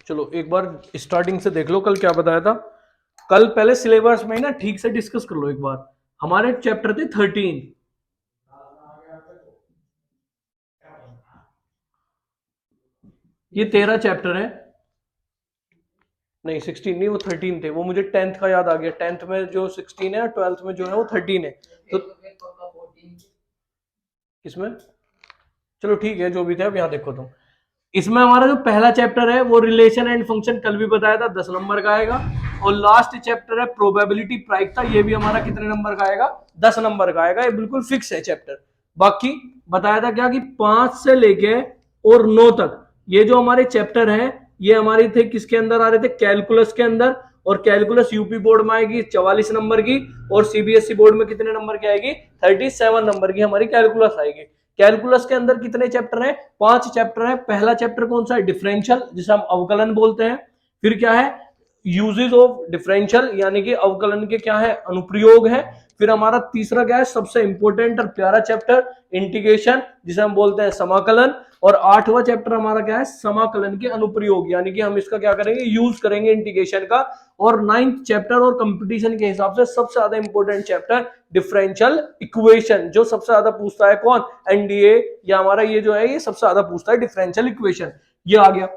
चलो एक बार स्टार्टिंग से देख लो, कल क्या बताया था। कल पहले सिलेबस में ना ठीक से डिस्कस कर लो एक बार। हमारे चैप्टर थे 13, ये 13 चैप्टर है। नहीं 16 नहीं, वो 13 थे। वो मुझे 10th का याद आ गया, 10th में जो 16 है, 12th में जो है वो 13 है। तो किसमें, चलो ठीक है जो भी थे। अब यहाँ देखो तुम, इसमें हमारा जो पहला चैप्टर है वो रिलेशन एंड फंक्शन, कल भी बताया था 10 नंबर का आएगा। और लास्ट चैप्टर है प्रोबेबिलिटी प्रायिकता, ये भी हमारा कितने नंबर का आएगा, 10 नंबर का आएगा। ये बिल्कुल फिक्स है चैप्टर। बाकी बताया था क्या कि 5 से लेके और 9 तक ये जो हमारे चैप्टर है ये हमारे थे किसके अंदर आ रहे थे, कैलकुलस के अंदर। और कैलकुलस यूपी बोर्ड में आएगी 44 नंबर की, और सीबीएसई बोर्ड में कितने नंबर की आएगी, 37 नंबर की हमारी कैलकुलस आएगी। कैलकुलस के अंदर कितने चैप्टर हैं, 5 चैप्टर हैं। पहला चैप्टर कौन सा है, डिफरेंशियल, जिसे हम अवकलन बोलते हैं। फिर क्या है, यूजेस ऑफ डिफरेंशियल, यानी कि अवकलन के क्या है, अनुप्रयोग है। फिर हमारा तीसरा क्या है, सबसे इंपॉर्टेंट और प्यारा चैप्टर, इंटीग्रेशन, जिसे हम बोलते हैं समाकलन। और 8वां चैप्टर हमारा क्या है, समाकलन के अनुप्रयोग, यानी कि हम इसका क्या करेंगे, यूज करेंगे इंटीग्रेशन का। और 9th चैप्टर और कंपटीशन के हिसाब से सबसे ज्यादा इंपॉर्टेंट चैप्टर डिफरेंशियल इक्वेशन, जो सबसे ज्यादा पूछता है कौन, एनडीए, या हमारा ये जो है ये सबसे ज्यादा पूछता है डिफरेंशियल इक्वेशन, ये आ गया।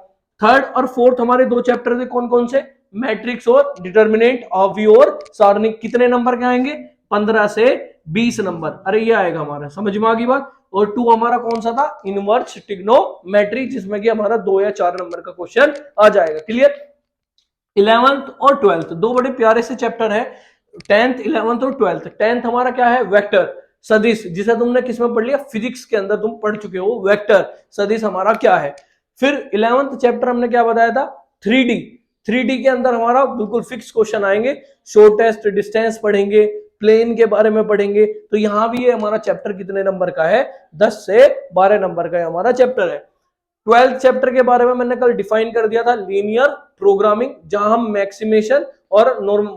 थर्ड और फोर्थ हमारे 2 चैप्टर थे, कौन कौन से, मैट्रिक्स और डिटर्मिनेंट, ऑब्वी और सारणिक। कितने नंबर के आएंगे, 15 से 20 नंबर। अरे ये आएगा हमारा, समझ में आ गई बात। और 2 हमारा कौन सा था, इनवर्स ट्रिग्नोमेट्री, जिसमें कि हमारा 2 या 4 नंबर का क्वेश्चन आ जाएगा। क्लियर। 11th और 12th 2 बड़े प्यारे से चैप्टर है, 10th 11th और 12th। 10th हमारा क्या है, वेक्टर सदिश, जिसे तुमने किसमें पढ़ लिया, फिजिक्स के अंदर तुम पढ़ चुके हो, वेक्टर सदिश हमारा क्या है। फिर 11th चैप्टर हमने क्या बताया था, 3D। 3D के अंदर हमारा बिल्कुल फिक्स क्वेश्चन आएंगे, शॉर्टेस्ट डिस्टेंस पढ़ेंगे, प्लेन के बारे में पढ़ेंगे। तो यहां भी ये हमारा चैप्टर कितने नंबर का है, 10 से 12 नंबर का हमारा चैप्टर है। 12th चैप्टर के बारे में मैंने कल डिफाइन कर दिया था, लीनियर प्रोग्रामिंग, जहां हम मैक्सिमेशन और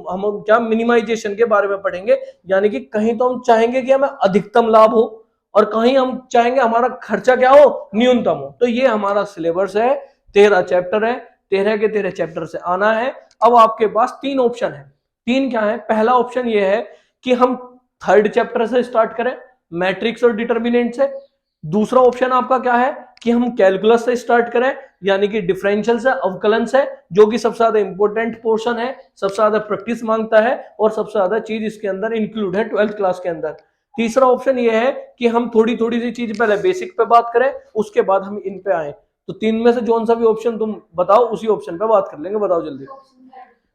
हम क्या मिनिमाइजेशन के बारे में पढ़ेंगे। यानी कि कहीं तो हम चाहेंगे कि हमें अधिकतम लाभ हो, और कहीं हम चाहेंगे हमारा खर्चा क्या हो, न्यूनतम हो। तो ये हमारा सिलेबस है, 13 चैप्टर है, 13 के 13 चैप्टर से आना है। अब आपके पास 3 ऑप्शन है। 3 क्या है, पहला ऑप्शन ये है कि हम 3rd चैप्टर से स्टार्ट करें, मैट्रिक्स और डिटर्मिनेंट से। दूसरा ऑप्शन आपका क्या है कि हम कैलकुलस से स्टार्ट करें, यानी कि डिफरेंशियल से, अवकलन से, जो कि सबसे ज्यादा इंपॉर्टेंट पोर्शन है, सबसे ज्यादा प्रैक्टिस मांगता है, और सबसे ज्यादा चीज इसके अंदर इंक्लूड है 12th क्लास के अंदर। तीसरा ऑप्शन ये है कि हम थोड़ी थोड़ी सी चीज पहले बेसिक पे बात करें, उसके बाद हम इन पे आए। तो 3 में से जौन सा भी ऑप्शन तुम बताओ, उसी ऑप्शन पे बात कर लेंगे। बताओ जल्दी।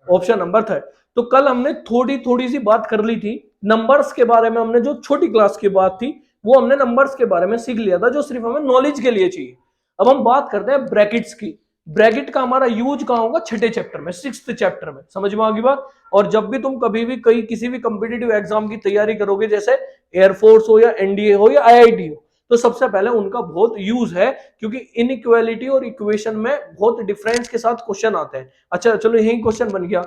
Option number 3। तो कल हमने थोड़ी थोड़ी सी बात कर ली थी नंबर्स के बारे में, हमने जो छोटी क्लास की बात थी वो हमने नंबर्स के बारे में सीख लिया था, जो सिर्फ हमें नॉलेज के लिए चाहिए। अब हम बात करते हैं ब्रैकेट्स की। ब्रैकेट का हमारा यूज कहां होगा, 6ठे चैप्टर में, 6th चैप्टर में। समझ में आ गई बात। और जब भी तुम कभी भी कहीं किसी भी कंपिटेटिव एग्जाम की तैयारी करोगे, जैसे एयरफोर्स हो या एनडीए हो या आईआईटी हो, तो सबसे पहले उनका बहुत यूज है, क्योंकि इनइक्वालिटी और इक्वेशन में बहुत डिफरेंस के साथ क्वेश्चन आते हैं। अच्छा चलो यही क्वेश्चन बन गया,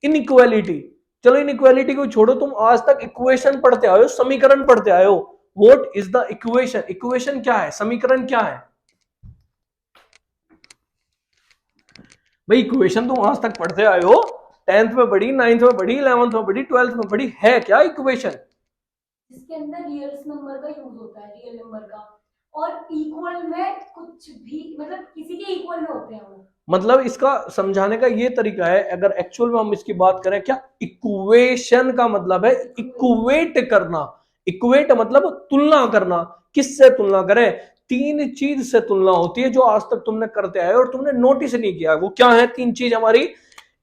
इनइक्वालिटी। चलो इनइक्वालिटी को छोड़ो, तुम आज तक इक्वेशन पढ़ते आए हो, समीकरण पढ़ते आए हो। What is the equation, equation क्या है, समीकरण क्या है भाई। इक्वेशन तुम आज तक पढ़ते आए हो, 10th में पढ़ी, 9th में पढ़ी, 11th में पढ़ी, 12th में पढ़ी, है क्या इक्वेशन, जिसके अंदर रियल नंबर का यूज होता है, रियल नंबर का, और इक्वल में कुछ भी, मतलब किसी के इक्वल में होते हैं वो। मतलब इसका समझाने का ये तरीका है, अगर एक्चुअल में हम इसकी बात करें, क्या इक्वेशन का मतलब है इक्वेट करना। इक्वेट मतलब तुलना करना। किससे तुलना करें, 3 चीज से तुलना होती है, जो आज तक तुमने करते आए और तुमने नोटिस नहीं किया। वो क्या है 3 चीज हमारी,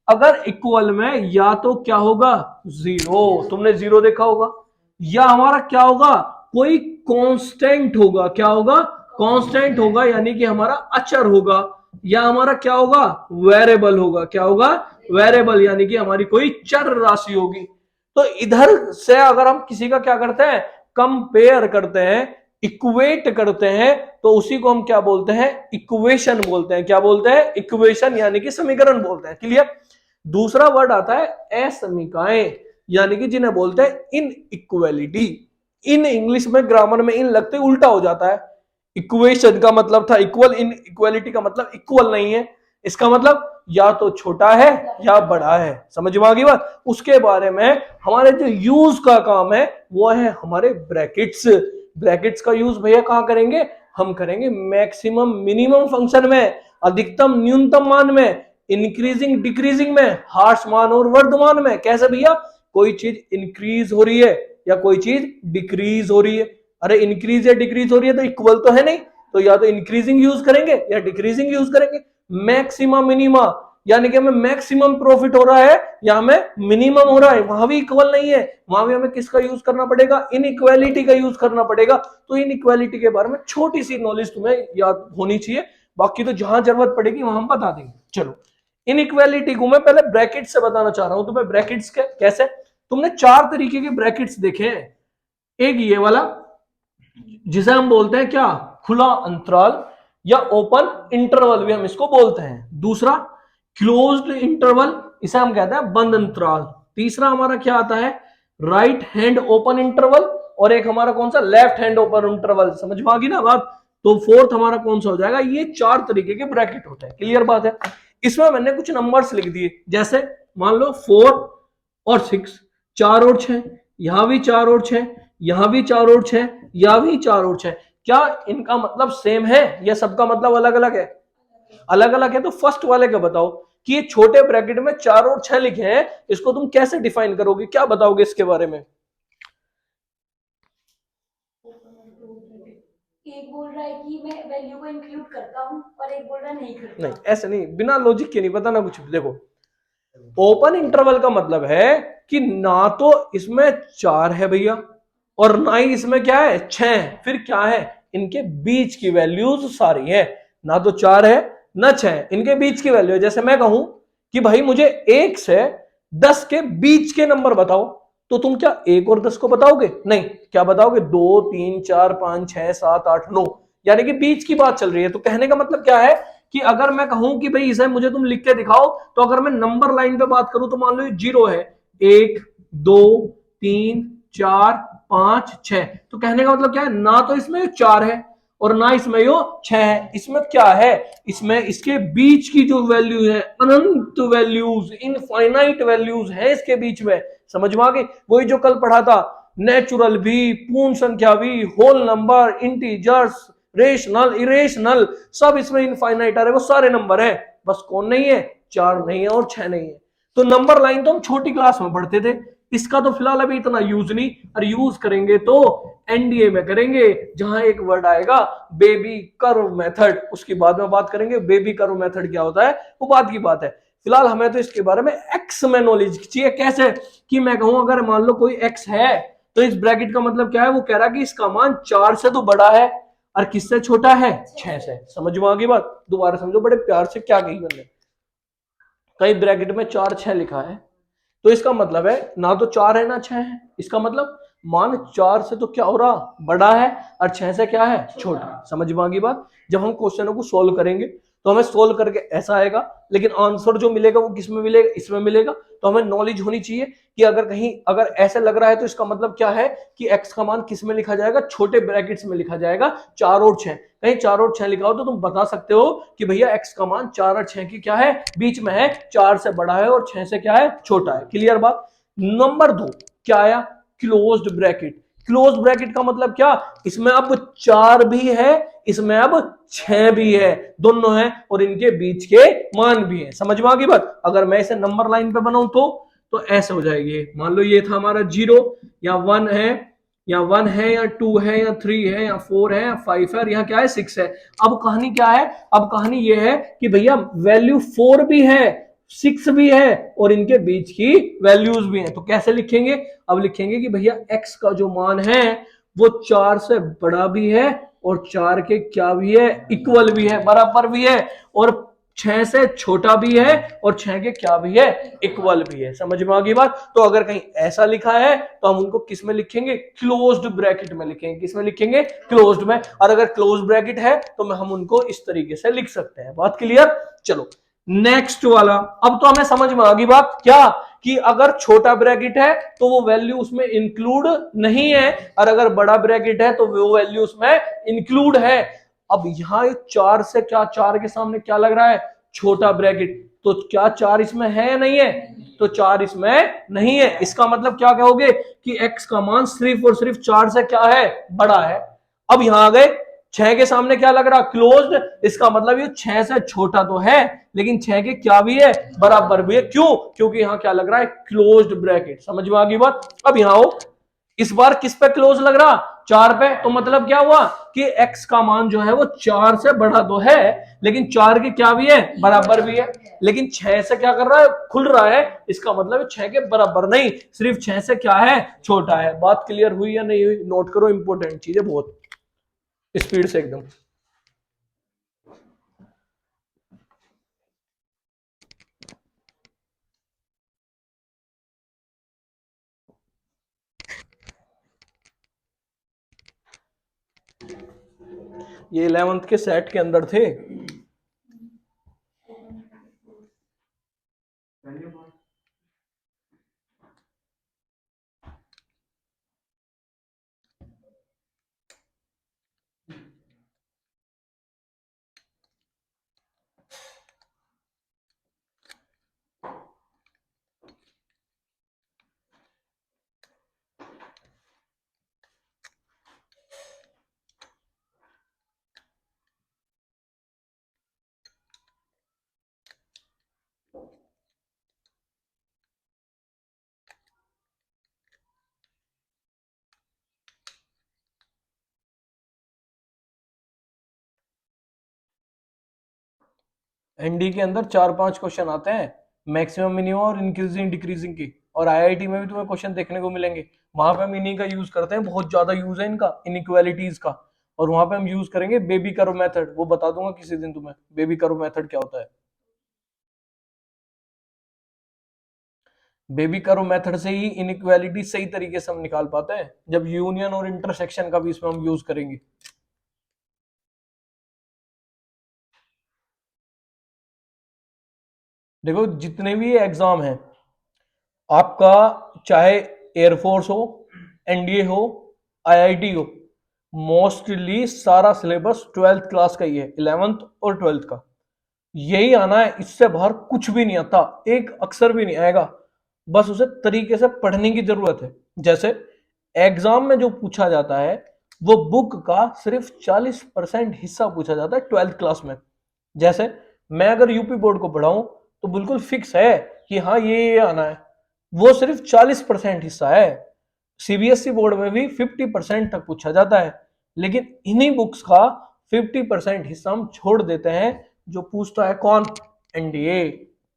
अगर इक्वल में या तो क्या होगा, 0, तुमने 0 देखा होगा, या हमारा क्या होगा, कोई कांस्टेंट होगा। क्या होगा, कांस्टेंट होगा, यानी कि हमारा अचर होगा। या हमारा क्या होगा, वेरिएबल होगा। क्या होगा, वेरिएबल, यानी कि हमारी कोई चर राशि होगी। तो इधर से अगर हम किसी का क्या करते हैं, कंपेयर करते हैं, इक्वेट करते हैं, तो उसी को हम क्या बोलते हैं, इक्वेशन बोलते हैं। क्या बोलते हैं, इक्वेशन, यानी कि समीकरण बोलते हैं। क्लियर। दूसरा वर्ड आता है असमीकाएं, यानी कि जिन्हें बोलते हैं इन इक्वेलिटी। इन इंग्लिश में ग्रामर में इन लगते उल्टा हो जाता है। इक्वेशन का मतलब था इक्वल, इन इक्वेलिटी का मतलब इक्वल नहीं है। इसका मतलब या तो छोटा है या बड़ा है। समझ में आ गई बात। उसके बारे में हमारे जो यूज का काम है वो है हमारे ब्रैकेट्स। ब्रैकेट्स का यूज भैया कहां करेंगे, हम करेंगे मैक्सिमम मिनिमम फंक्शन में, अधिकतम न्यूनतम मान में, इंक्रीजिंग डिक्रीजिंग में, हार्श मान और वर्धमान में। कैसे भैया, कोई चीज इंक्रीज हो रही है या कोई चीज डिक्रीज हो रही है। अरे इंक्रीज या डिक्रीज हो रही है तो इक्वल तो है नहीं, तो या तो इंक्रीजिंग यूज करेंगे या डिक्रीजिंग यूज करेंगे। मैक्सिमा मिनिमा यानी कि हमें मैक्सिमम प्रॉफिट हो रहा है या हमें मिनिमम हो रहा है, वहां भी इक्वल नहीं है, वहां भी हमें किसका यूज करना पड़ेगा, इनइक्वालिटी का यूज करना पड़ेगा। तो इनइक्वालिटी के बारे में छोटी सी नॉलेज तुम्हें याद होनी चाहिए, बाकी तो जहां जरूरत पड़ेगी वहां हम बता देंगे। चलो इनइक्वालिटी को मैं पहले ब्रैकेट से बताना चाह रहा हूं तुम्हें। ब्रैकेट्स कैसे, तुमने 4 तरीके के ब्रैकेट्स देखे हैं। एक ये वाला जिसे हम बोलते हैं क्या, खुला अंतराल या ओपन इंटरवल भी हम इसको बोलते हैं। दूसरा क्लोज्ड इंटरवल, इसे हम कहते हैं बंद अंतराल। तीसरा हमारा क्या आता है, राइट हैंड ओपन इंटरवल, और एक हमारा कौन सा, लेफ्ट हैंड ओपन इंटरवल। समझ में आ गई ना बात। तो फोर्थ हमारा कौन सा हो जाएगा, ये 4 तरीके के ब्रैकेट होते हैं। क्लियर बात है। इसमें मैंने कुछ नंबर्स लिख दिए, जैसे मान लो 4 और 6, 4 और 6, यहां भी 4 और 6, यहां भी 4 और 6, यहां भी 4 और 6। क्या इनका मतलब सेम है या सबका मतलब अलग अलग है? अलग अलग है। तो फर्स्ट वाले का बताओ कि ये छोटे ब्रैकेट में 4 और 6 लिखे हैं, इसको तुम कैसे डिफाइन करोगे, क्या बताओगे इसके बारे में? एक बोल रहा है कि मैं वैल्यू को इंक्लूड करता हूं और एक बोल रहा है नहीं करता। नहीं ऐसे नहीं, बिना लॉजिक के नहीं बताना कुछ। देखो ओपन इंटरवल का मतलब है कि ना तो इसमें 4 है भैया और ना ही इसमें क्या है 6 है, फिर क्या है, इनके बीच की वैल्यूज सारी है। ना तो 4 है ना 6 है, इनके बीच की वैल्यू है। जैसे मैं कहूं कि भाई मुझे 1 से 10 के बीच के नंबर बताओ, तो तुम क्या 1 और 10 को बताओगे? नहीं, क्या बताओगे, 2 3 4 5 6 7 8 9, यानी कि बीच की बात चल रही है। तो कहने का मतलब क्या है कि अगर मैं कहूं कि भाई इसे मुझे तुम लिख के दिखाओ, तो अगर मैं नंबर लाइन पे बात करूं तो मान लो 0 है, 1 2 3 4 5 6, तो कहने का मतलब क्या है, ना तो इसमें 4 है और ना इसमें यो 6 है। इसमें क्या है, इसमें इसके बीच की जो वैल्यू है, अनंत वैल्यूज, इनफाइनाइट वैल्यूज है इसके बीच में। समझ में आ गई। वही जो कल पढ़ा था, नेचुरल भी, पूर्ण संख्या भी, whole number, integers, rational, irrational, सब इसमें इनफाइनाइट आ रहे, वो सारे नंबर है। बस कौन नहीं है, 4 नहीं है और 6 नहीं है। तो नंबर लाइन तो हम छोटी क्लास में पढ़ते थे, इसका तो फिलहाल अभी इतना यूज नहीं, और यूज करेंगे तो एनडीए में करेंगे, जहां एक वर्ड आएगा बेबी कर्व मेथड, उसकी बाद में बात करेंगे। बेबी कर्व मेथड क्या होता है वो बाद की बात है। फिलहाल हमें तो इसके बारे में एक्स में नॉलेज चाहिए। कैसे कि मैं कहूं अगर मान लो कोई एक्स है, तो इस ब्रैकेट का मतलब क्या है, वो कह रहा है कि इसका मान 4 से तो बड़ा है और किससे छोटा है, 6 से। समझ में आ गई बात। दोबारा समझो बड़े प्यार से क्या कही मैंने। कई ब्रैकेट में 4 6 लिखा है, तो इसका मतलब है ना तो 4 है ना 6 है। इसका मतलब मान 4 से तो क्या हो रहा, बड़ा है, और 6 से क्या है, छोटा। समझ में आ गई बात। जब हम क्वेश्चनों को सोल्व करेंगे तो हमें सोल्व करके ऐसा आएगा, लेकिन आंसर जो मिलेगा वो किस में मिलेगा, इसमें मिलेगा। तो हमें नॉलेज होनी चाहिए कि अगर कहीं अगर ऐसे लग रहा है तो इसका मतलब क्या है कि x का मान किस में लिखा जाएगा, छोटे ब्रैकेट्स में लिखा जाएगा, 4 और 6। कहीं 4 और 6 लिखा हो तो तुम बता सकते हो कि भैया x का मान 4 और 6 की क्या है, बीच में है, 4 से बड़ा है और 6 से क्या है, छोटा है। क्लियर बात। नंबर 2 क्या आया, क्लोज्ड ब्रैकेट। क्लोज ब्रैकेट का मतलब क्या, इसमें अब 4 भी है, इसमें अब 6 भी है, दोनों है और इनके बीच के मान भी है। समझ में आ गई बात। अगर मैं इसे नंबर लाइन पे बनाऊं तो ऐसे हो जाएगी। मान लो ये था हमारा 0 या 1 है, या 1 है या 2 है या 3 है या 4 है या 5 है, और यहाँ क्या है, 6 है। अब कहानी क्या है, अब कहानी ये है कि भैया वैल्यू 4 भी है, 6 भी है और इनके बीच की वैल्यूज भी हैं। तो कैसे लिखेंगे, अब लिखेंगे कि भैया x का जो मान है वो 4 से बड़ा भी है और 4 के क्या भी है, इक्वल भी है, बराबर भी है, और 6 से छोटा भी है और 6 के क्या भी है, इक्वल भी है। समझ में आ गई बात। तो अगर कहीं ऐसा लिखा है तो हम उनको किस में लिखेंगे, क्लोज्ड ब्रैकेट में लिखेंगे। किस में लिखेंगे, क्लोज्ड में। और अगर क्लोज ब्रैकेट है तो हम उनको इस तरीके से लिख सकते हैं। बात क्लियर। चलो नेक्स्ट वाला। अब तो हमें समझ में आ गई बात क्या, कि अगर छोटा ब्रैकेट है तो वो वैल्यू उसमें इंक्लूड नहीं है, और अगर बड़ा ब्रैकेट है तो वो वैल्यू उसमें इंक्लूड है। अब यहां 4 से क्या, 4 के सामने क्या लग रहा है, छोटा ब्रैकेट, तो क्या 4 इसमें है या नहीं है? तो 4 इसमें नहीं है। इसका मतलब क्या कहोगे कि x का मान सिर्फ और सिर्फ 4 से क्या है? बड़ा है। अब यहां आ गए 6 के सामने क्या लग रहा? क्लोज्ड। इसका मतलब ये 6 से छोटा तो है लेकिन 6 के क्या भी है? बराबर भी है। क्यों? क्योंकि यहां क्या लग रहा है? Closed bracket. समझ में आ गई बात? अब यहां हो, इस बार किस पे क्लोज लग रहा? 4 पे। तो मतलब क्या हुआ कि x का मान जो है वो 4 से बड़ा तो है लेकिन 4 के क्या भी है? बराबर भी है। लेकिन 6 से क्या कर रहा है? खुल रहा है। इसका मतलब 6 के बराबर नहीं, सिर्फ 6 से क्या है? छोटा है। बात क्लियर हुई या नहीं हुई? नोट करो, इंपॉर्टेंट चीज है बहुत, स्पीड से एकदम। ये 11th के सेट के अंदर थे। एनडी के अंदर 4-5 क्वेश्चन आते हैं, मैक्सिमम मिनिमम और इंक्रीजिंग डिक्रीजिंग की। और आईआईटी में भी तुम्हें क्वेश्चन देखने को मिलेंगे। वहां पे हम इन्हीं का यूज करते हैं, बहुत ज्यादा यूज है इनका, इनइक्वालिटीज का। और वहां पे हम यूज करेंगे बेबी कर्व मेथड, वो बता दूंगा किसी दिन तुम्हें बेबी कर्व मेथड क्या होता है। बेबी कर्व मेथड से ही इनइक्वालिटी सही तरीके से हम निकाल पाते हैं, जब यूनियन और इंटरसेक्शन का भी इसमें हम यूज करेंगे। देखो जितने भी एग्जाम हैं आपका, चाहे एयरफोर्स हो, एनडीए हो, आईआईटी हो, मोस्टली सारा सिलेबस 12th क्लास का ही है, 11th और 12th का यही आना है। इससे बाहर कुछ भी नहीं आता, एक अक्षर भी नहीं आएगा। बस उसे तरीके से पढ़ने की जरूरत है। जैसे एग्जाम में जो पूछा जाता है वो बुक का सिर्फ 40% हिस्सा पूछा जाता है 12th क्लास में। जैसे मैं अगर यूपी बोर्ड को पढ़ाऊं तो बिल्कुल फिक्स है कि हाँ ये आना है, वो सिर्फ 40% हिस्सा है। सीबीएसई बोर्ड में भी 50% तक पूछा जाता है, लेकिन इन्हीं बुक्स का 50% हिस्सा हम छोड़ देते हैं। जो पूछता है कौन? NDA,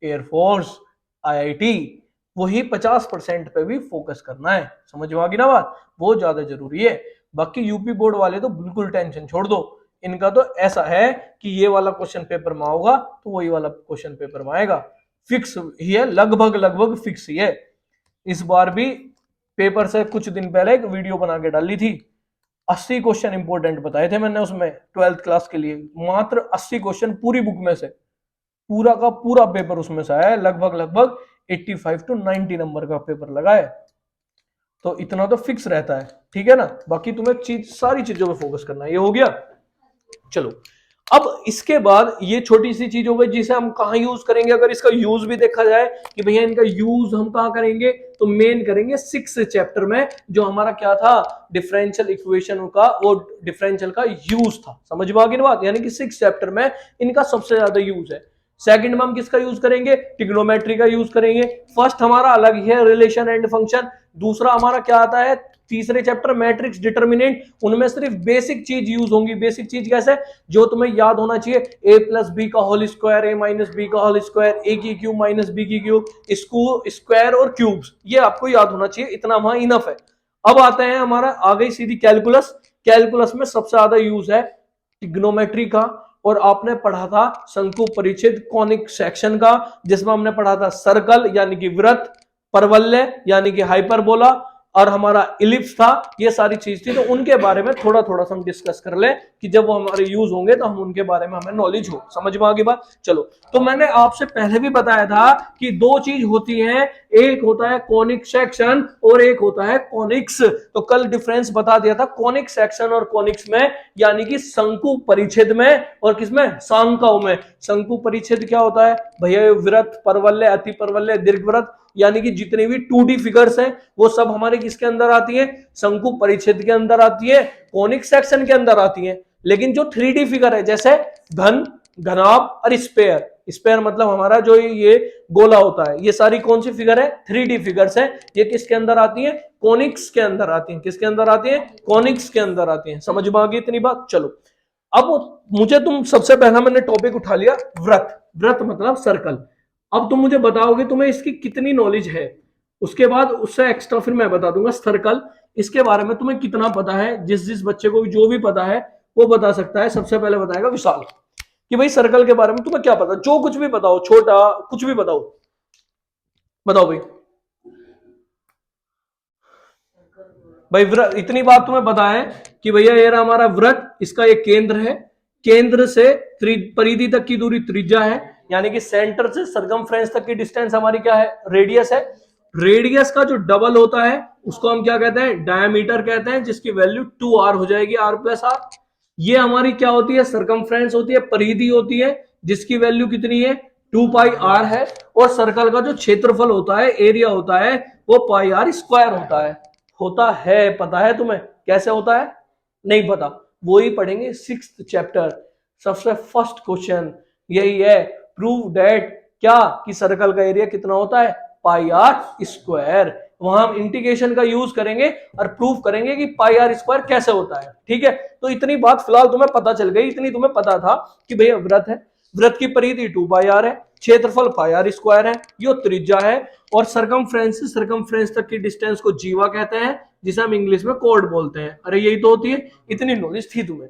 air force, IIT. वही 50% पे भी फोकस करना है। समझ में आ गई ना बात? वो ज्यादा जरूरी है। बाकी यूपी बोर्ड वाले तो बिल्कुल टेंशन छोड़ दो, इनका तो ऐसा है कि ये वाला क्वेश्चन पेपर में होगा तो वही वाला क्वेश्चन पेपर में आएगा। फिक्स ही है, लगभग लगभग फिक्स ही है। इस बार भी पेपर से कुछ दिन पहले एक वीडियो बना के डाली थी, 80 क्वेश्चन इंपोर्टेंट बताए थे मैंने उसमें 12th क्लास के लिए। मात्र 80 क्वेश्चन पूरी बुक में से, पूरा का पूरा पेपर उसमें से आया है। लगभग लगभग 85 to 90 नंबर का पेपर लगा है। तो इतना तो फिक्स रहता है, ठीक है ना? बाकी तुम्हें सारी चीजों पे फोकस करना है। ये हो गया। चलो अब इसके बाद ये छोटी सी चीज हो गई जिसे हम कहाँ यूज करेंगे। अगर इसका यूज भी देखा जाए कि भैया इनका यूज हम कहाँ करेंगे, तो मेन करेंगे 6th चैप्टर में, जो हमारा क्या था? डिफरेंशियल इक्वेशन का, वो डिफरेंशियल का यूज था। समझ में आ गई ना बात? यानी कि 6th चैप्टर में इनका सबसे ज्यादा यूज है। सेकंड में हम किसका यूज करेंगे? ट्रिग्नोमेट्री का यूज करेंगे। फर्स्ट हमारा अलग ही है, रिलेशन एंड फंक्शन। दूसरा हमारा क्या आता है? तीसरे चैप्टर मैट्रिक्स, डिटर्मिनेंट। उनमें सिर्फ बेसिक चीज यूज होंगी। बेसिक चीज कैसे? जो तुम्हें याद होना चाहिए, ए प्लस बी का होल स्क्वायर, ए माइनस बी का होल स्क्वायर, ए की क्यूब माइनस बी की क्यूब, स्क्वायर और क्यूब्स, ये आपको याद होना चाहिए। इतना वहां इनफ है। अब आते हैं हमारा, आ गई सीधी कैलकुलस। कैलकुलस में सबसे ज्यादा यूज है ट्रिग्नोमेट्री का। और आपने पढ़ा था शंकु परिचित कॉनिक सेक्शन का, जिसमें हमने पढ़ा था सर्कल यानी कि वृत्त, परवलय यानी कि हाइपरबोला, और हमारा इलिप्स था, ये सारी चीज थी। तो उनके बारे में थोड़ा थोड़ा सा हम डिस्कस कर ले कि जब वो हमारे यूज होंगे तो हम उनके बारे में हमें नॉलेज हो। समझ में आ गई बात? चलो, तो मैंने आपसे पहले भी बताया था कि दो चीज होती है, एक होता है कॉनिक सेक्शन और एक होता है कॉनिक्स। तो कल डिफरेंस बता दिया था कॉनिक सेक्शन और कॉनिक्स में, यानी कि शंकु परिच्छेद में और किसमें, सांकाओं में। शंकु परिच्छेद क्या होता है भैया? वृत्त, परवलय, अति परवलय, दीर्घवृत्त, यानी कि जितनी भी 2D फिगर्स हैं वो सब हमारे किसके अंदर आती है? शंकु परिच्छेद के अंदर आती है, कॉनिक सेक्शन के अंदर आती है। लेकिन जो 3D फिगर है, जैसे घन, घनाभ और स्पेयर, स्पेयर मतलब हमारा जो ये गोला होता है, ये सारी कौन सी फिगर है? 3D फिगर्स है। ये किसके अंदर आती है? कॉनिक्स के अंदर आती है। किसके अंदर आती है? कॉनिक्स के अंदर आती है। समझ में आ गई इतनी बात? चलो, अब मुझे तुम सबसे पहला मैंने टॉपिक उठा लिया वृत्त। वृत्त मतलब सर्कल। अब तुम मुझे बताओगे तुम्हें इसकी कितनी नॉलेज है, उसके बाद उससे एक्स्ट्रा फिर मैं बता दूंगा सर्कल, इसके बारे में तुम्हें कितना पता है। जिस जिस बच्चे को भी जो भी पता है वो बता सकता है। सबसे पहले बताएगा विशाल कि भाई सर्कल के बारे में तुम्हें क्या पता, जो कुछ भी बताओ, छोटा कुछ भी बताओ, बताओ भाई। भाई वृत्त, इतनी बात तुम्हें पता है कि भैया ये रहा हमारा वृत्त, इसका एक केंद्र है, केंद्र से परिधि तक की दूरी त्रिज्या है, यानी कि सेंटर से सरकमफ्रेंस तक की डिस्टेंस हमारी क्या है? रेडियस है। रेडियस का जो डबल होता है उसको हम क्या कहते हैं? डायमीटर कहते हैं, जिसकी वैल्यू 2r हो जाएगी, r+r। ये हमारी क्या होती है? सरकमफ्रेंस होती है, परिधि होती है, जिसकी वैल्यू कितनी है? 2πr है। और सर्कल का जो क्षेत्रफल होता है, एरिया होता है, वो πr² होता है। पता है तुम्हें कैसे होता है? नहीं पता? वो ही पढ़ेंगे 6th चैप्टर। सबसे फर्स्ट क्वेश्चन यही है, प्रूव दैट क्या कि सर्कल का एरिया कितना होता है? πr²। वहां हम इंटीग्रेशन का यूज करेंगे और प्रूव करेंगे कि πr² कैसे होता है। ठीक है, तो इतनी बात फिलहाल तुम्हें पता चल गई। इतनी तुम्हें पता था कि भैया वृत्त है, वृत्त की परिधि 2πr है, क्षेत्रफल πr² है, यो त्रिज्या है, और सरकमफ्रेंस से सरकमफ्रेंस तक की डिस्टेंस को जीवा कहते हैं, जिसे हम इंग्लिश में कोड बोलते हैं। अरे यही तो होती है। इतनी नॉलेज थी तुम्हें,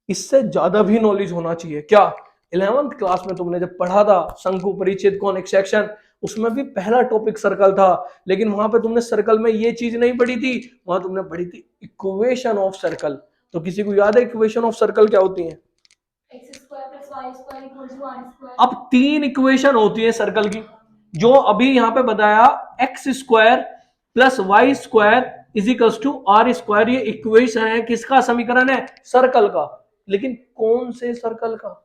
इससे ज्यादा भी नॉलेज होना चाहिए। क्या 11th क्लास में तुमने जब पढ़ा था शंकु परिच्छेद कॉनिक सेक्शन, उसमें भी पहला टॉपिक सर्कल था, लेकिन वहां पे तुमने सर्कल में ये चीज नहीं पढ़ी थी, वहां तुमने पढ़ी थी इक्वेशन ऑफ सर्कल। तो किसी को याद है इक्वेशन ऑफ सर्कल क्या होती है? अब 3 इक्वेशन होती है सर्कल की, जो अभी यहां पे बताया, x² + y² = r²। ये इक्वेशन है, किसका समीकरण है? सर्कल का। लेकिन कौन से सर्कल का?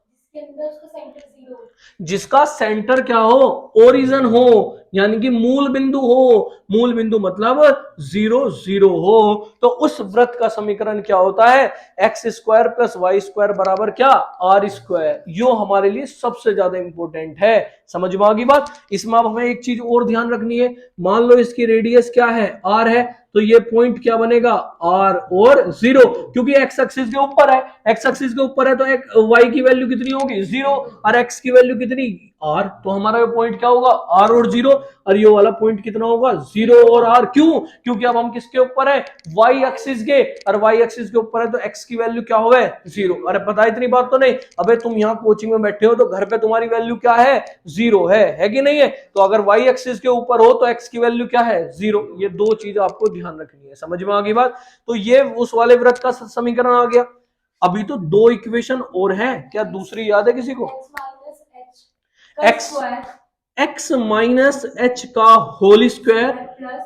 जिसका सेंटर क्या हो? ओरिजिन हो, यानी कि मूल बिंदु हो। मूल बिंदु मतलब 0 0 हो। तो उस वृत्त का समीकरण क्या होता है? x² + y² बराबर क्या? r²। यो हमारे लिए सबसे ज्यादा इंपॉर्टेंट है। समझ में आ गई बात? इसमें अब हमें एक चीज और ध्यान रखनी है। मान लो इसकी रेडियस क्या है? r है, तो ये पॉइंट क्या बनेगा? r और 0, क्योंकि x एक्सिस के ऊपर है। x एक्सिस के ऊपर है तो y की वैल्यू कितनी होगी? 0, और x की वैल्यू कितनी? r। तो हमारा पॉइंट क्या होगा? r और 0। और ये वाला पॉइंट कितना होगा? 0 और r। क्यों? क्योंकि अब हम किसके ऊपर है? y एक्सिस के, और y एक्सिस के ऊपर है तो x की वैल्यू क्या होगा? 0। अरे पता इतनी बात तो नहीं? अबे तुम यहाँ कोचिंग में बैठे हो तो घर पे तुम्हारी वैल्यू क्या है? 0 है कि नहीं है? तो अगर y एक्सिस के ऊपर हो तो x की वैल्यू क्या है? 0। ये दो चीज आपको ध्यान रखनी है। समझ में आ गई बात? तो ये उस वाले वृत्त का समीकरण आ गया। अभी तो 2 इक्वेशन और हैं, क्या दूसरी याद है किसी को? x माइनस h का whole square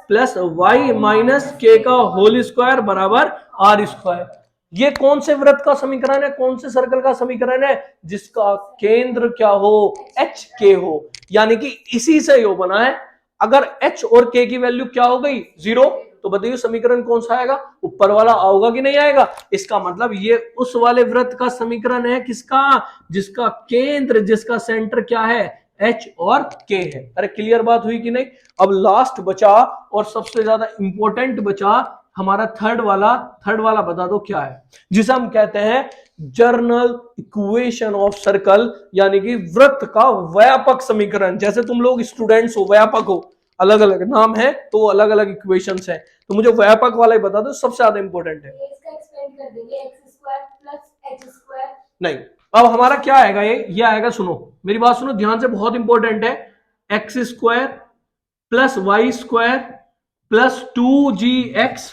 plus y minus k का होल स्क्वायर बराबर r²। ये कौन से वृत्त का समीकरण है? कौन से सर्कल का समीकरण है? जिसका केंद्र क्या हो? h k हो, यानी कि इसी से यो बना है। अगर h और k की वैल्यू क्या हो गई? 0, तो बताइए समीकरण कौन सा आएगा? ऊपर वाला आएगा कि नहीं आएगा? इसका मतलब ये उस वाले वृत्त का समीकरण है, किसका? जिसका केंद्र, जिसका सेंटर क्या है? H और K है। अरे क्लियर बात हुई कि नहीं? अब लास्ट बचा और सबसे ज्यादा इंपॉर्टेंट बचा हमारा थर्ड वाला बता दो क्या है? जिसे हम कहते हैं जर्नल इक्वेशन ऑफ सर्कल, यानी कि वृत्त का व्यापक समीकरण। जैसे तुम लोग स्टूडेंट्स हो, व्यापक हो, अलग अलग नाम है तो अलग अलग इक्वेशंस है, तो मुझे व्यापक वाला ही बता दो, सबसे ज्यादा इंपॉर्टेंट है। इसका एक्सपेंड कर देंगे, x² + h²। नहीं, अब हमारा क्या आएगा? ये आएगा, सुनो मेरी बात सुनो ध्यान से, बहुत इंपॉर्टेंट है। x² + y² plus 2gx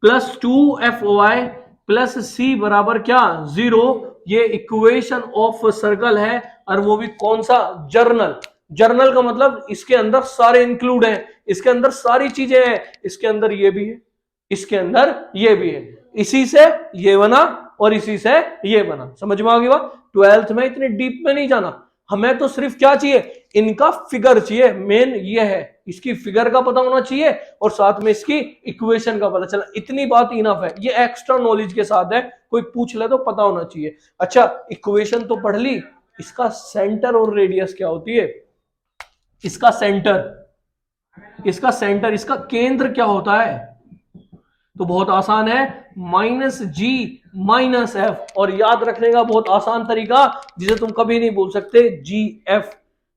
plus 2fy plus c बराबर क्या 0। ये इक्वेशन ऑफ सर्कल है, और वो भी कौन सा, जर्नल। जर्नल का मतलब इसके अंदर सारे इंक्लूड हैं, इसके अंदर सारी चीजें हैं, इसके अंदर ये भी है, इसके अंदर ये भी है, इसी से ये बना और इसी से ये बना। समझ में आ गई बात। 12th में इतने डीप में नहीं जाना, हमें तो सिर्फ क्या चाहिए, इनका फिगर चाहिए। मेन ये है, इसकी फिगर का पता होना चाहिए और साथ में इसकी इक्वेशन का पता चला, इतनी बात इनफ है। ये एक्स्ट्रा नॉलेज के साथ है, कोई पूछ ले तो पता होना चाहिए। अच्छा, इक्वेशन तो पढ़ ली, इसका सेंटर और रेडियस क्या होती है, इसका सेंटर, इसका केंद्र क्या होता है, तो बहुत आसान है, -g-f। और याद रखने का बहुत आसान तरीका, जिसे तुम कभी नहीं बोल सकते, gf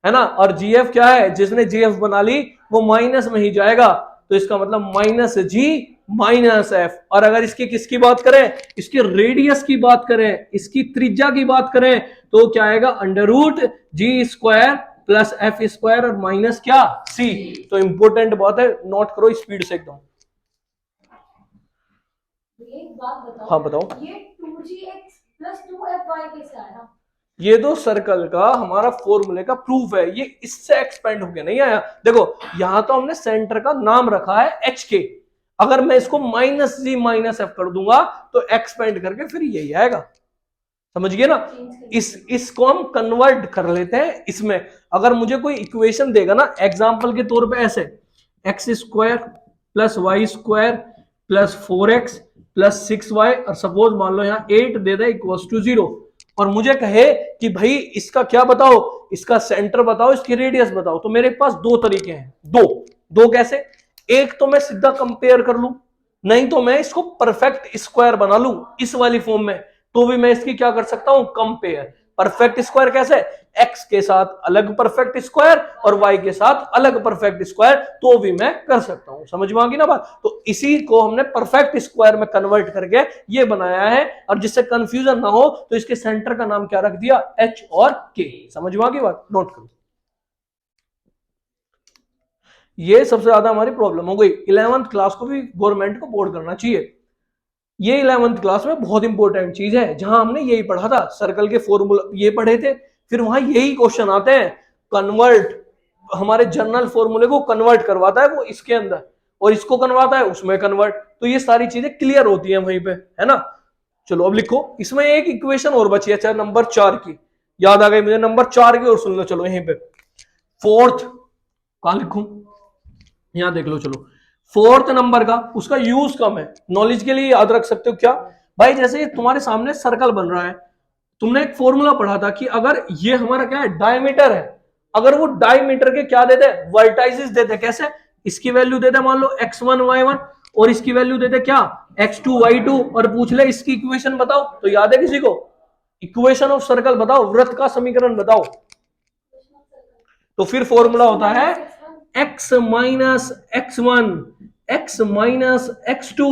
है ना। और gf क्या है, जिसने gf बना ली वो माइनस में ही जाएगा, तो इसका मतलब -g-f। और अगर इसकी किसकी बात करें, इसके रेडियस की बात करें, इसकी त्रिज्या की बात करें, तो क्या आएगा, √g² प्लस f² और माइनस क्या, c। तो इंपॉर्टेंट बात है, नोट करो स्पीड से एकदम। एक बात बताओ, हाँ बताओ। ये 2gx प्लस 2fy कैसे आया? ये तो सर्कल का हमारा फॉर्मूले का प्रूफ है, ये इससे एक्सपेंड होके नहीं आया। देखो यहां तो हमने सेंटर का नाम रखा है HK, अगर मैं इसको -g-f कर दूंगा तो एक्सपेंड करके फिर यही आएगा। समझ गए ना। इसको हम कन्वर्ट कर लेते हैं इसमें। अगर मुझे कोई इक्वेशन देगा ना, एग्जांपल के तौर पे ऐसे, x² plus y² plus 4x plus 6y, और सपोज मान लो यहाँ 8 दे दे इक्वल्स टू 0, और मुझे कहे कि भाई इसका क्या बताओ, इसका सेंटर बताओ, इसकी रेडियस बताओ, तो मेरे पास दो तरीके हैं। दो कैसे, एक तो मैं सीधा कंपेयर कर लूं, नहीं तो मैं इसको परफेक्ट स्क्वायर बना लूं इस वाली फॉर्म में, तो भी मैं इसकी क्या कर सकता हूं, कंपेयर। परफेक्ट स्क्वायर कैसे, x के साथ अलग परफेक्ट स्क्वायर और y के साथ अलग परफेक्ट स्क्वायर, तो भी मैं कर सकता हूं। समझ में आ गई ना बात। तो इसी को हमने परफेक्ट स्क्वायर में कन्वर्ट करके ये बनाया है, और जिससे कंफ्यूजन ना हो तो इसके सेंटर का नाम क्या रख दिया, h और k। समझ में आ गई बात, नोट करो। ये सबसे ज्यादा हमारी प्रॉब्लम हो गई। 11th क्लास को भी गवर्नमेंट को बोर्ड करना चाहिए। ये 11th क्लास में बहुत इंपॉर्टेंट चीज है, जहां हमने यही पढ़ा था, सर्कल के फॉर्मूला ये पढ़े थे, फिर वहां यही क्वेश्चन आते हैं, कन्वर्ट, हमारे जनरल फॉर्मूले को कन्वर्ट करवाता है वो इसके अंदर, और इसको करवाता है उसमें कन्वर्ट। तो ये सारी चीजें क्लियर होती हैं वहीं पे, है ना। चलो अब लिखो, इसमें एक इक्वेशन और बची है, चाहे नंबर 4 की, याद आ गई मुझे, नंबर 4 की और सुन लो। चलो यहीं पे फोर्थ, कहां लिखूं, यहां देख लो। चलो फोर्थ नंबर का, उसका यूज कम है, नॉलेज के लिए याद रख सकते हो क्या भाई। जैसे तुम्हारे सामने सर्कल बन रहा है, तुमने एक फॉर्मूला पढ़ा था कि अगर ये हमारा क्या है, डायमीटर है, अगर वो डायमीटर के क्या देते हैं, वर्टाइसिस देते, कैसे, इसकी वैल्यू देते मान लो x1 y1, और इसकी वैल्यू देते क्या, x2 y2, और पूछ ले इसकी इक्वेशन बताओ, तो याद है किसी को, इक्वेशन ऑफ सर्कल बताओ, वृत्त का समीकरण बताओ। तो फिर फॉर्मूला होता है x minus x1 x minus x2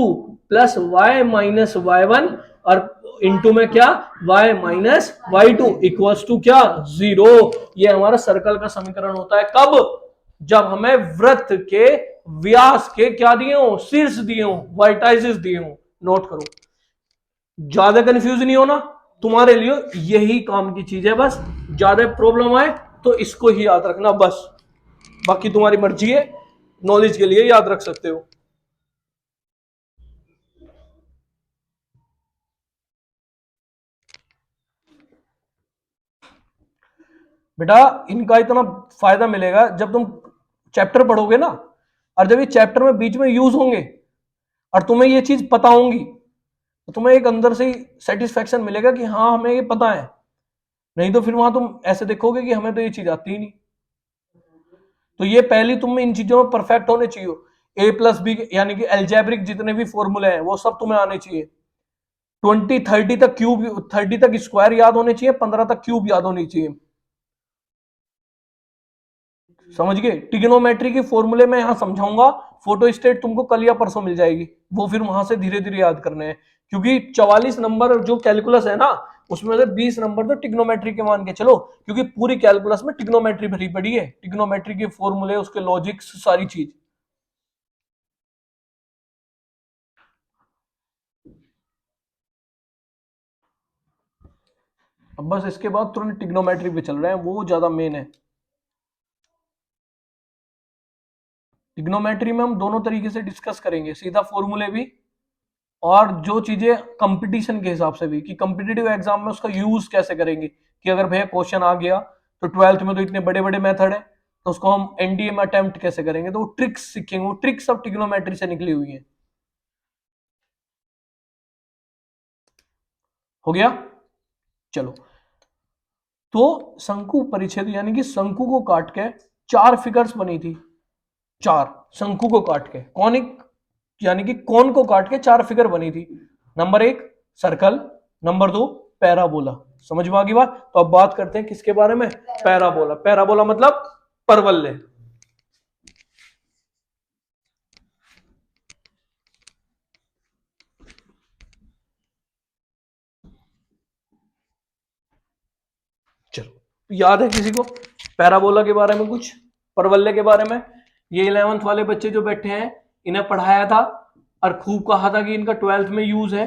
plus y minus y1, और इंटू में क्या, y minus y2 equals to क्या, 0। ये हमारा सर्कल का समीकरण होता है। कब, जब हमें वृत्त के व्यास के क्या दिए हो, शीर्ष दिए हो, वर्टाइसिस दिए हो। नोट करो, ज्यादा कंफ्यूज नहीं होना, तुम्हारे लिए यही काम की चीज है। बस ज्यादा प्रॉब्लम आए तो इसको ही याद रखना बस, बाकी तुम्हारी मर्जी है, नॉलेज के लिए याद रख सकते हो। बेटा इनका इतना फायदा मिलेगा जब तुम चैप्टर पढ़ोगे ना, और जब ये चैप्टर में बीच में यूज होंगे और तुम्हें ये चीज पता होंगी, तो तुम्हें एक अंदर से ही सेटिस्फेक्शन मिलेगा कि हाँ हमें ये पता है। नहीं तो फिर वहां तुम ऐसे देखोगे कि हमें तो ये चीज आती ही नहीं। तो ये पहली तुम इन चीजों में परफेक्ट होने चाहिए। a+b यानी कि एल्जेब्रिक जितने भी फॉर्मूले हैं वो सब तुम्हें आने चाहिए। 20-30 तक क्यूब, 30 तक स्क्वायर याद होने चाहिए, 15 तक क्यूब याद होनी चाहिए। समझ गए। ट्रिग्नोमेट्री के फॉर्मूले में यहां समझाऊंगा, फोटो स्टेट तुमको कल या परसों मिल जाएगी, वो फिर वहां से धीरे धीरे याद करने हैं। क्योंकि 44 नंबर जो कैलकुलस है ना, उसमें से 20 नंबर तो टिग्नोमेट्री के मान के चलो, क्योंकि पूरी कैलकुलस में टिग्नोमेट्री भरी पड़ी है, टिग्नोमेट्री के फॉर्मूले, उसके लॉजिक्स, सारी चीज। अब बस इसके बाद तुरंत ट्रिग्नोमेट्री पे चल रहे हैं, वो ज्यादा मेन है। ट्रिग्नोमेट्री में हम दोनों तरीके से डिस्कस करेंगे, सीधा फॉर्मूले भी और जो चीजें कंपटीशन के हिसाब से भी, कि कंपिटिटिव एग्जाम में उसका यूज कैसे करेंगे, कि अगर भैया क्वेश्चन आ गया तो 12th में तो इतने बड़े बड़े मेथड है, तो उसको हम एनडीए में अटेम्प्ट कैसे करेंगे, तो वो ट्रिक्स सीखेंगे, वो ट्रिक्स सब ट्रिग्नोमेट्री से निकली हुई है। हो गया? चलो, तो शंकु परिच्छेद यानी कि शंकु को काट के 4 फिगर्स बनी थी, 4 शंकु को काट के, कॉनिक यानी कि कौन को काट के 4 फिगर बनी थी। Number 1 circle, number 2 parabola. समझ में आ गई बात? तो अब बात करते हैं किसके बारे में? पैराबोला। पैराबोला मतलब परवलय। चलो, याद है किसी को पैराबोला के बारे में कुछ, परवलय के बारे में? ये 11th वाले बच्चे जो बैठे हैं इन्हें पढ़ाया था और खूब कहा था कि इनका 12th में यूज है।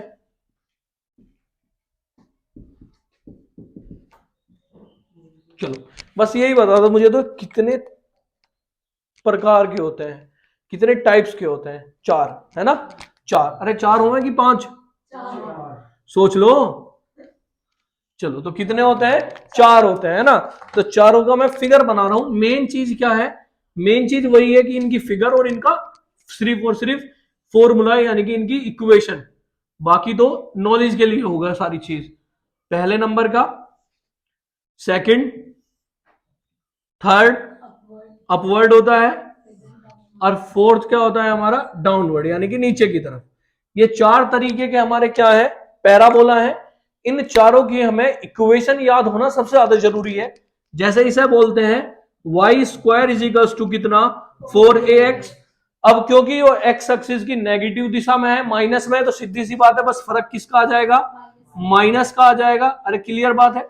चलो, बस यही बता दो मुझे, तो कितने प्रकार के होते हैं, कितने टाइप्स के होते हैं? 4 है ना? 4। अरे 4 होंगे कि 5? सोच लो। चलो, तो कितने होते हैं? 4 होते हैं ना। तो चारों का मैं फिगर बना रहा हूं। मेन चीज क्या है? मेन चीज वही है कि इनकी फिगर और इनका सिर्फ और सिर्फ फॉर्मूला, यानी कि इनकी इक्वेशन। बाकी तो नॉलेज के लिए होगा सारी चीज। पहले नंबर का, सेकंड, थर्ड अपवर्ड होता है, और फोर्थ क्या होता है हमारा? डाउनवर्ड, यानी कि नीचे की तरफ। ये 4 तरीके के हमारे क्या है? पैराबोला है। इन चारों की हमें इक्वेशन याद होना सबसे ज्यादा जरूरी है। जैसे इसे बोलते हैं Y square is equals to कितना? 4ax। अब क्योंकि वो एक्स एक्सिस की नेगेटिव दिशा में है, माइनस में है, तो सीधी सी बात है, बस फर्क किसका आ जाएगा? माइनस का आ जाएगा। अरे क्लियर बात है।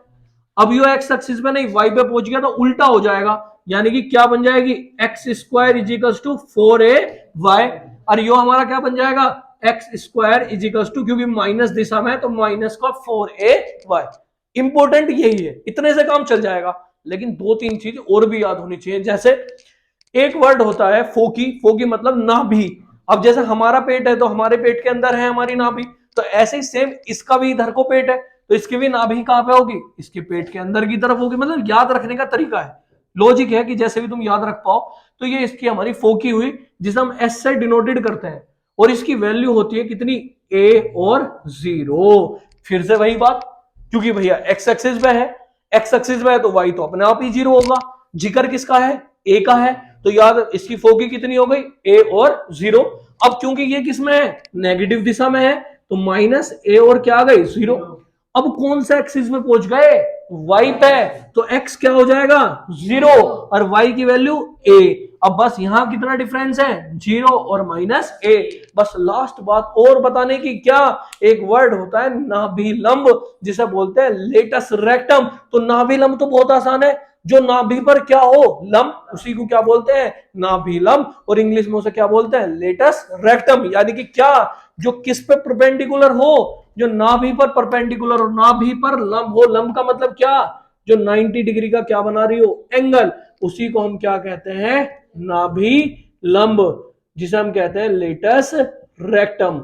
अब यो एक्स एक्सिस में नहीं, वाई पे पहुंच गया तो उल्टा हो जाएगा, यानी कि क्या बन जाएगी? X square is equals to 4ay। और यो हमारा क्या बन जाएगा? X square is equals to, क्योंकि माइनस दिशा में है तो माइनस का 4ay। इंपोर्टेंट यही है, इतने से काम चल जाएगा। लेकिन 2-3 चीज और भी याद होनी चाहिए। जैसे एक वर्ड होता है फोकी। फोकी मतलब नाभि। अब जैसे हमारा पेट है तो हमारे पेट के अंदर है हमारी नाभि, तो ऐसे ही सेम इसका भी इधर को पेट है, तो इसकी भी नाभि कहां पे होगी? इसके पेट के अंदर की तरफ होगी। मतलब याद रखने का तरीका है, लॉजिक है कि जैसे भी तुम याद रख पाओ। तो ये इसकी हमारी फोकी हुई, जिसे हम एस से डिनोटेड करते हैं, और इसकी वैल्यू होती है कितनी? a और 0। फिर से वही बात, क्योंकि भैया एक्स एक्सिस पे है, एक्स एक्सिस पे है तो y तो अपने आप ही 0 होगा। जिक्र किसका है? a का है, तो याद इसकी फोकी कितनी हो गई? a और 0। अब क्योंकि ये किस में है? नेगेटिव दिशा में है, तो माइनस a और क्या आ गई? 0। अब कौन सा एक्सिस में पहुंच गए? y पे, तो x क्या हो जाएगा? 0, और y की वैल्यू a। अब बस यहां कितना डिफरेंस है? 0 और माइनस a। बस लास्ट बात और बताने की, क्या? एक वर्ड होता है नाभिलंब, जिसे बोलते हैं लेटस रेक्टम। तो नाभिलंब तो बहुत आसान है, जो नाभि पर क्या हो? लंब, उसी को क्या बोलते हैं? नाभिलंब। और इंग्लिश में उसे क्या बोलते हैं? Latus rectum. यानी कि क्या? जो किस पे परपेंडिकुलर हो? जो नाभि पर परपेंडिकुलर हो, नाभि पर लंब हो। लंब का मतलब क्या? जो 90 डिग्री का क्या बना रही हो? एंगल। उसी को हम क्या कहते हैं? नाभि लंब, जिसे हम कहते हैं लेटस रेक्टम।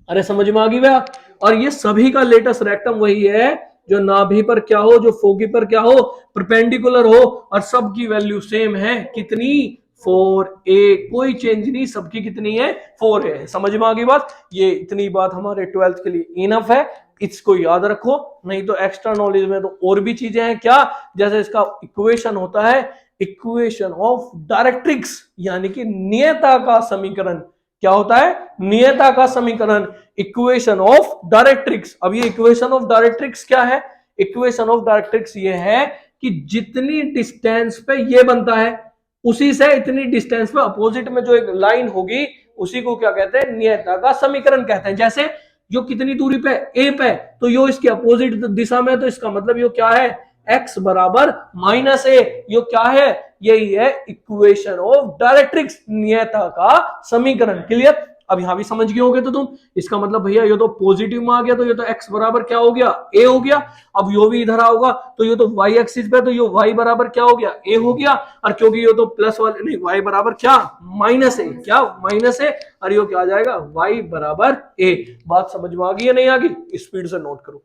अरे समझ में आ गई भैया? और ये सभी का लेटस रेक्टम वही है जो नाभि पर क्या हो, जो फोकी पर क्या हो? परपेंडिकुलर हो, और सबकी वैल्यू सेम है। कितनी? 4a। कोई चेंज नहीं, सबकी कितनी है? 4a। समझ में आ गई बात? ये इतनी बात हमारे 12th के लिए इनफ है, इसको याद रखो। नहीं तो एक्स्ट्रा नॉलेज में तो और भी चीजें हैं। क्या? जैसे इसका इक्वेशन होता है, इक्वेशन ऑफ डायरेक्ट्रिक्स, यानी कि नियता का समीकरण। क्या होता है? नियता का समीकरण, इक्वेशन ऑफ डायरेक्ट्रिक्स। अब ये इक्वेशन ऑफ डायरेक्ट्रिक्स क्या है? इक्वेशन ऑफ डायरेक्ट्रिक्स ये है कि जितनी डिस्टेंस पे ये बनता है, उसी से इतनी डिस्टेंस पे अपोजिट में जो एक लाइन होगी, उसी को क्या कहते हैं? नियता का समीकरण कहते हैं। जैसे जो कितनी दूरी पे? a पे, तो यो इसके अपोजिट दिशा में, तो इसका मतलब यो क्या है? x बराबर माइनस a। यो क्या है? यही है इक्वेशन ऑफ डायरेक्ट्रिक्स, नियता का समीकरण। क्लियर? अब यहाँ भी समझ गए होगे तो तुम, इसका मतलब भैया ये तो पॉजिटिव में आ गया, तो ये तो x बराबर क्या हो गया, a हो गया। अब यो भी इधर आओगा तो ये तो y एक्सिस पे, तो ये y बराबर क्या हो गया, a हो गया। और क्योंकि ये तो प्लस वाले नहीं, y बराबर क्या, माइनस a, क्या माइनस a, और ये क्या आ जाएगा, y बराबर a। बात समझ में आ गई या नहीं आ गई, स्पीड से नोट करो।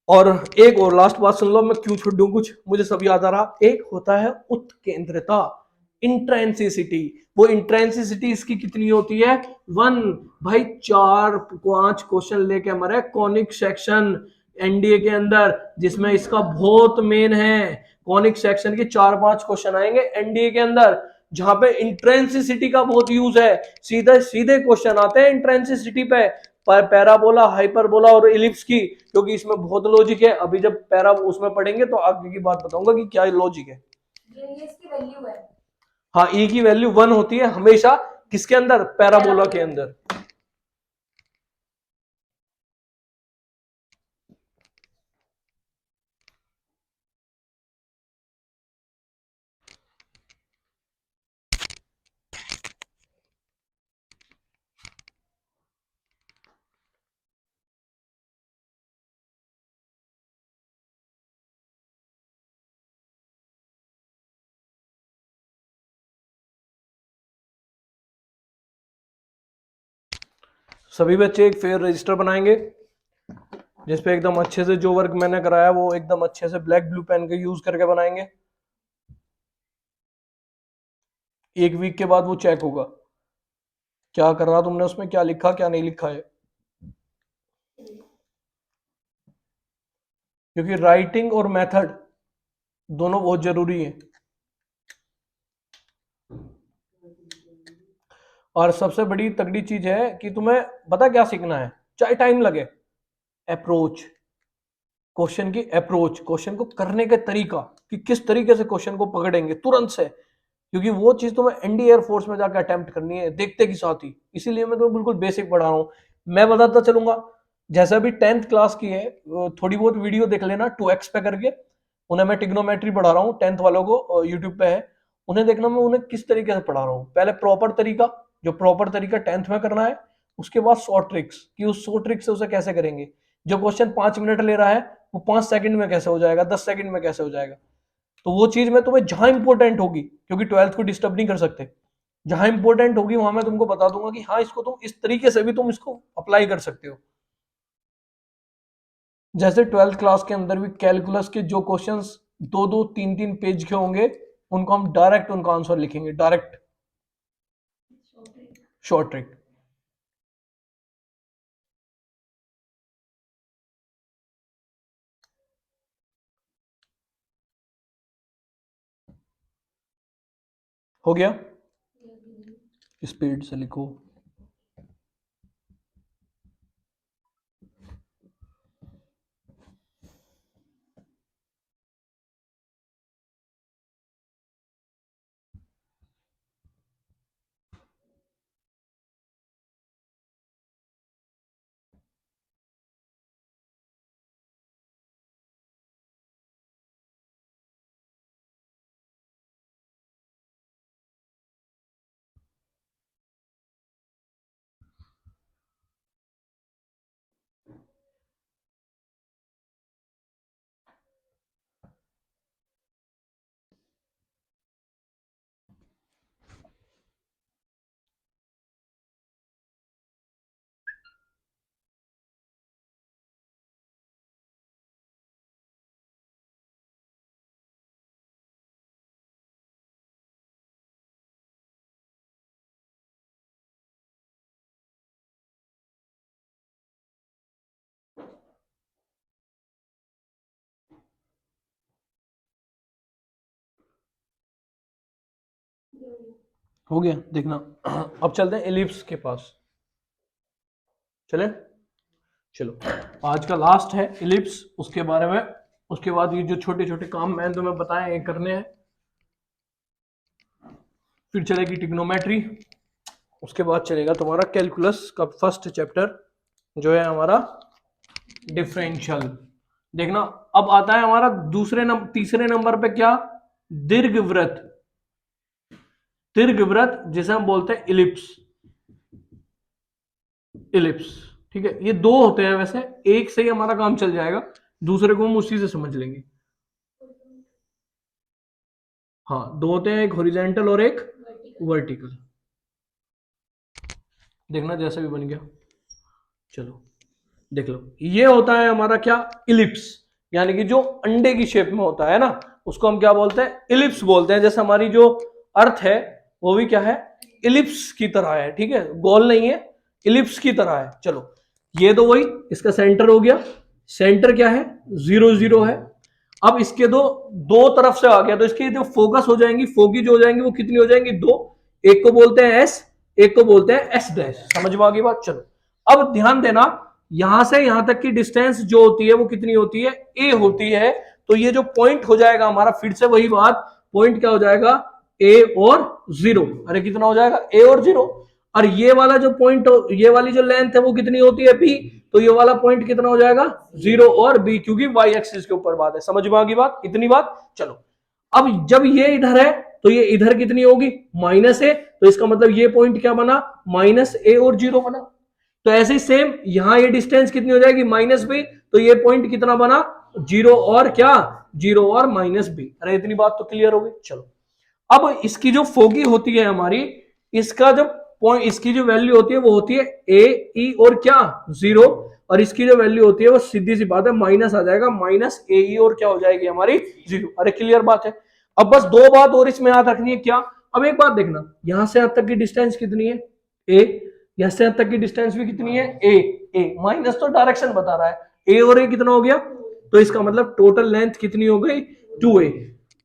और एक और लास्ट बात सुन लो, मैं क्यों छोड़ दूं कुछ, मुझे सब याद आ रहा। एक होता है उत्केंद्रता, इंट्रेंसिसिटी। वो इंट्रेंसिसिटी इसकी कितनी होती है, 1। भाई 4-5 क्वेश्चन लेके हमारे कॉनिक सेक्शन एनडीए के अंदर, जिसमें इसका बहुत मेन है। कॉनिक सेक्शन के 4-5 क्वेश्चन आएंगे एनडीए के अंदर, जहां पे इंट्रेंसिसिटी का बहुत यूज है। सीधे सीधे क्वेश्चन आते हैं इंट्रेंसिसिटी पे, पैराबोला, हाइपरबोला और इलिप्स की, क्योंकि इसमें बहुत लॉजिक है। अभी जब पैरा उसमें पढ़ेंगे तो आगे की बात बताऊंगा कि क्या लॉजिक है। ये इसकी वैल्यू है। हाँ, ई की वैल्यू 1 होती है हमेशा, किसके अंदर, पैराबोला के अंदर। सभी बच्चे एक फेयर रजिस्टर बनाएंगे, जिसपे एकदम अच्छे से जो वर्क मैंने कराया वो एकदम अच्छे से ब्लैक ब्लू पेन का यूज करके बनाएंगे। एक वीक के बाद वो चेक होगा, क्या कर रहा तुमने उसमें, क्या लिखा क्या नहीं लिखा है। क्योंकि राइटिंग और मेथड दोनों बहुत जरूरी है। और सबसे बड़ी तगड़ी चीज है कि तुम्हें पता क्या सीखना है, चाहे टाइम लगे, अप्रोच, क्वेश्चन की अप्रोच, क्वेश्चन को करने का तरीका, कि किस तरीके से क्वेश्चन को पकड़ेंगे तुरंत से। क्योंकि वो चीज तुम्हें इंडियन एयरफोर्स में जाकर अटेम्प्ट करनी है देखते के साथ ही, इसीलिए मैं तुम्हें बिल्कुल बेसिक पढ़ा रहा हूँ। मैं बताता चलूंगा, जैसा भी 10th क्लास की है, थोड़ी बहुत वीडियो देख लेना 2x पे करके। उन्हें मैं टिग्नोमेट्री पढ़ा रहा हूँ 10th वालों को, यूट्यूब पे है, उन्हें देखना मैं उन्हें किस तरीके से पढ़ा रहा हूँ। पहले प्रॉपर तरीका, जो प्रॉपर तरीका 10th में करना है, उसके बाद शॉर्ट ट्रिक्स, कि उस शॉर्ट ट्रिक से उसे कैसे करेंगे। जो क्वेश्चन 5 मिनट ले रहा है वो 5 सेकंड में कैसे हो जाएगा, 10 सेकंड में कैसे हो जाएगा। तो वो चीज मैं तुम्हें जहां इंपॉर्टेंट होगी, क्योंकि 12th को डिस्टर्ब नहीं कर सकते, जहां इंपॉर्टेंट होगी वहां मैं तुमको बता दूंगा कि हाँ इसको तुम इस तरीके से भी तुम इसको अप्लाई कर सकते हो। जैसे 12th क्लास के अंदर भी कैलकुलस के जो क्वेश्चंस 2-2, 3-3 पेज के होंगे, उनको हम डायरेक्ट उनका आंसर लिखेंगे, डायरेक्ट शॉर्ट ट्रिक। हो गया, स्पीड से लिखो। हो गया, देखना। अब चलते हैं एलिप्स के पास, चले, चलो। आज का लास्ट है एलिप्स, उसके बारे में, उसके बाद ये जो छोटे छोटे काम मैंने तुम्हें बताए ये करने हैं। फिर चलेगी टिग्नोमेट्री, उसके बाद चलेगा तुम्हारा कैलकुलस का फर्स्ट चैप्टर, जो है हमारा डिफरेंशियल। देखना, अब आता है हमारा तीसरे नंबर पे क्या, दीर्घवृत्त। दीर्घवृत्त जिसे हम बोलते हैं इलिप्स, इलिप्स, ठीक है। ये दो होते हैं वैसे, एक से ही हमारा काम चल जाएगा, दूसरे को हम उसी से समझ लेंगे। हाँ, दो होते हैं, एक हॉरिजॉन्टल और एक वर्टिकल। देखना जैसा भी बन गया, चलो देख लो। ये होता है हमारा क्या, इलिप्स, यानी कि जो अंडे की शेप में होता है ना, उसको हम क्या बोलते हैं, इलिप्स बोलते हैं। जैसे हमारी जो अर्थ है वो भी क्या है, इलिप्स की तरह है, ठीक है, गोल नहीं है, इलिप्स की तरह है। चलो ये तो वही, इसका सेंटर हो गया, सेंटर क्या है, 0 0 है। अब इसके दो दो तरफ से आ गया, तो इसकी जो फोकस हो जाएंगी, फोकी जो हो जाएंगी, वो कितनी हो जाएंगी, दो। एक को बोलते हैं एस, एक को बोलते हैं एस डैश। समझ में आ गई बात। चलो अब ध्यान देना, यहां से यहां तक की डिस्टेंस जो होती है वो कितनी होती है, ए होती है। तो ये जो पॉइंट हो जाएगा हमारा, फिर से वही बात, पॉइंट क्या हो जाएगा, ए और 0। अरे कितना हो जाएगा, ए और 0। और ये वाला जो पॉइंट, ये वाली जो लेंथ है वो कितनी होती है, बी। तो ये वाला पॉइंट कितना हो जाएगा, 0 और बी, क्योंकि वाई एक्सिस के ऊपर बात है। समझ में आ गई बात, इतनी बात। चलो अब जब ये इधर है तो ये इधर कितनी होगी, माइनस ए। तो इसका मतलब ये पॉइंट क्या बना, माइनस ए और 0 बना। तो ऐसे ही सेम यहां ये डिस्टेंस कितनी हो जाएगी, माइनस बी। तो ये पॉइंट कितना बना, 0 और क्या, 0 और माइनस बी। अरे इतनी बात तो क्लियर हो गई। चलो अब इसकी जो फोगी होती है हमारी, इसका जो पॉइंट, इसकी जो वैल्यू होती है वो होती है ए ई और क्या, 0। और इसकी जो वैल्यू होती है वो सीधी सी बात है, माइनस आ जाएगा, माइनस ए ई और क्या हो जाएगी हमारी, 0। अरे क्लियर बात है। अब बस दो बात और इसमें याद रखनी है, क्या, अब एक बात देखना, यहां से अब तक की डिस्टेंस कितनी है, ए, यहां से अब तक की डिस्टेंस भी कितनी है, ए। ए माइनस तो डायरेक्शन बता रहा है, ए और ए कितना हो गया, तो इसका मतलब टोटल लेंथ कितनी हो गई, 2a।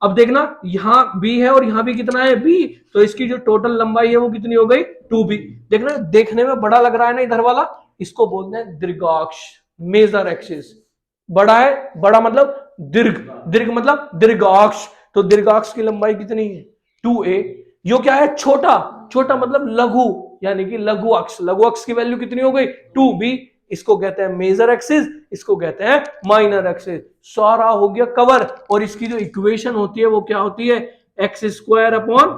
अब देखना यहां b है और यहां भी कितना है, b। तो इसकी जो टोटल लंबाई है वो कितनी हो गई, 2b। देखना देखने में बड़ा लग रहा है ना इधर वाला, इसको बोलते हैं दीर्घाक्ष, मेजर एक्सिस। बड़ा है, बड़ा मतलब दीर्घ, दीर्घ मतलब दीर्घाक्ष। तो दीर्घाक्ष की लंबाई कितनी है, 2a। यो क्या है, छोटा, छोटा मतलब लघु, यानी कि लघु अक्ष, लघु अक्ष की वैल्यू कितनी हो गई, 2b। इसको कहते हैं मेजर एक्सिस, इसको कहते हैं माइनर एक्सिस। सारा हो गया कवर। और इसकी जो इक्वेशन होती है वो क्या होती है, एक्स स्क्वायर अपॉन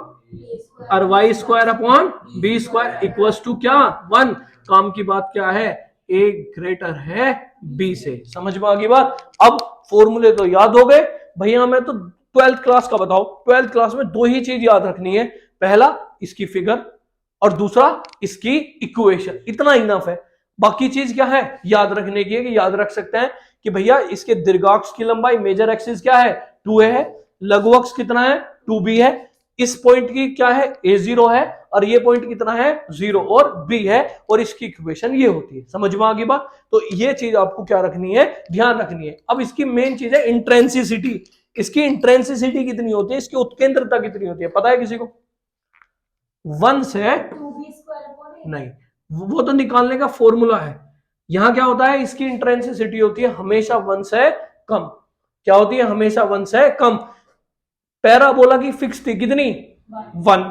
और Y square upon B square equals to क्या, 1। काम की बात क्या है, ए ग्रेटर है बी से। समझ में आ गई बात। अब फॉर्मूले तो याद हो गए भैया, मैं तो 12th क्लास का बताओ, 12th क्लास में दो ही चीज याद रखनी है, पहला इसकी फिगर और दूसरा इसकी इक्वेशन, इतना इनफ है। बाकी चीज क्या है याद रखने की है, कि याद रख सकते हैं कि भैया इसके दीर्घाक्ष की लंबाई मेजर एक्सिस क्या है, 2a है, लघु अक्ष कितना है, 2b है, इस पॉइंट की क्या है, a0 है, और ये पॉइंट कितना है, 0 और b है, और इसकी इक्वेशन ये होती है। समझ में आ गई बात। तो ये चीज आपको क्या रखनी है, ध्यान रखनी है। अब इसकी मेन चीज है इंट्रेंसिसिटी। इसकी इंट्रेंसिसिटी कितनी होती है, इसकी उत्केंद्रता कितनी होती है, पता है किसी को, 1 से, 2b² नहीं वो तो निकालने का फॉर्मूला है। यहां क्या होता है, इसकी इंट्रेंसिसिटी होती है हमेशा 1 से कम। क्या होती है, हमेशा 1 से कम। पैराबोला की फिक्स थी कितनी, 1।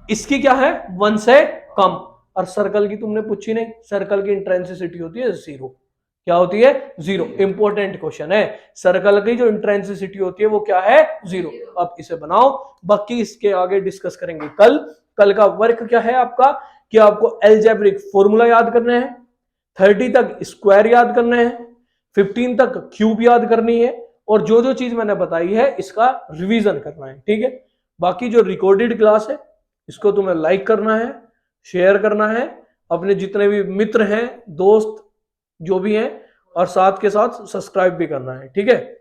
इसकी क्या है, 1 से कम। और सर्कल की तुमने पूछी नहीं, सर्कल की इंट्रेंसिसिटी होती है 0। क्या होती है, 0। इंपॉर्टेंट क्वेश्चन है, सर्कल की जो इंट्रेंसिसिटी होती है वो क्या है, 0। अब इसे बनाओ, बाकी इसके आगे डिस्कस करेंगे कल। कल का वर्क क्या है आपका, कि आपको अलजेब्रिक फॉर्मूला याद करने हैं, 30 तक स्क्वायर याद करने हैं, 15 तक क्यूब याद करनी है, और जो जो चीज मैंने बताई है इसका रिवीजन करना है, ठीक है। बाकी जो रिकॉर्डेड क्लास है इसको तुम्हें लाइक करना है, शेयर करना है, अपने जितने भी मित्र हैं, दोस्त जो भी हैं, और साथ के साथ सब्सक्राइब भी करना है, ठीक है।